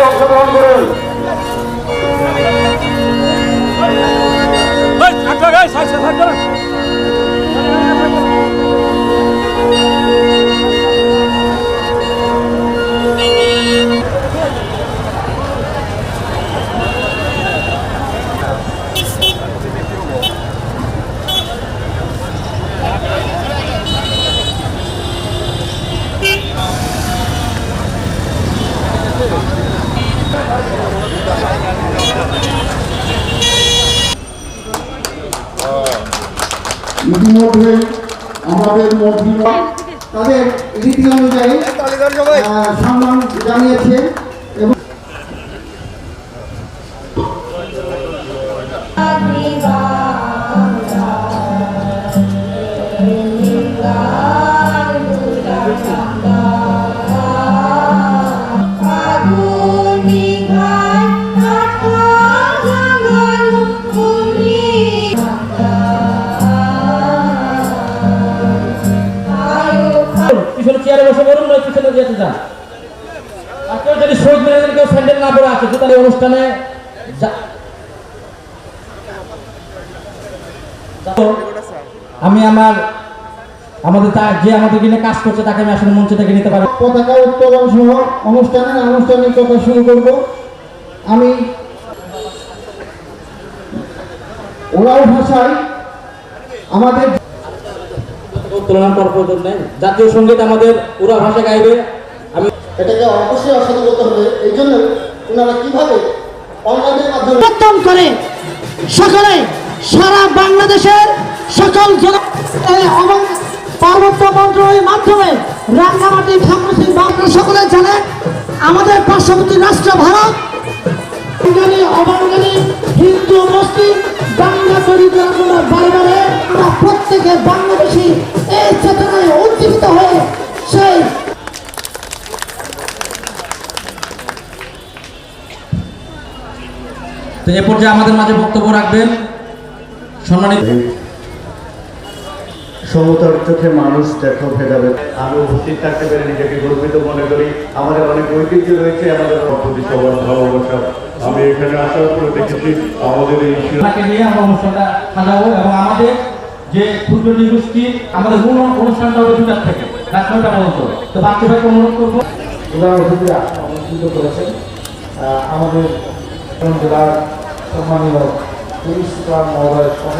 অংশগ্রহণ করুন। ইতিমধ্যে আমাদের মন্ত্রী তাদের রীতি অনুযায়ী সম্মান জানিয়েছে এবং চেয়ারে বসে বলুন না পিছনে যেতে চান। আর কেউ যদি শহীদ মিনারের কেউ স্যান্ডেল না পরে আছে তাহলে অনুষ্ঠানে আমি আমাদের যে আমাদের কিনে কাজ করছে তাকে আমি আসলে মঞ্চে থেকে নিতে পারি। পতাকা উত্তোলন সহ অনুষ্ঠানের আনুষ্ঠানিকতা শুরু করব। আমি ওরাও ভাষায় আমাদের তুলনা করার প্রয়োজন নেই। জাতীয় সঙ্গীত আমাদের পুরা ভাষা গাইবে। আমি এটাকে অবশ্যই অসাধু করতে হবে। এই জন্য ওনারা কিভাবে অনলাইনের মাধ্যমে করে সকলে সারা বাংলাদেশের সকল পার্বত্য মন্ত্রণালয়ের মাধ্যমে রাঙ্গামাটি খামরুসিং বাংলা সকলে জানেন আমাদের পার্শ্ববর্তী রাষ্ট্র ভারত বাঙালি অবাঙালি হিন্দু মুসলিম বাংলা পরিবার বারে আমরা প্রত্যেকে বাংলাদেশি এই চেতনায় উজ্জীবিত হয়ে সেই তো এ পর্যায়ে আমাদের মাঝে বক্তব্য রাখবেন সম্মানিত সমতার চোখে মানুষ দেখো ভেদাভেদ। আমি উপস্থিত থাকতে পেরে নিজেকে গর্বিত মনে করি। আমাদের অনেক ঐতিহ্য রয়েছে, আমাদের প্রতি সবার ভালোবাসা। আমি এখানে আসার পরে দেখেছি আমাদের এই নিয়ে আমরা অনুষ্ঠানটা সাজাবো এবং আমাদের যে ক্ষুদ্র নিগোষ্ঠী আমাদের মূল অনুষ্ঠানটা হবে 2টা থেকে রাত 9টা পর্যন্ত। তো বাচ্চাদেরকে অনুরোধ করবো আমন্ত্রিত করেছেন আমাদের জেলার সম্মানীয় পুলিশ সুপার মহোদয় সহ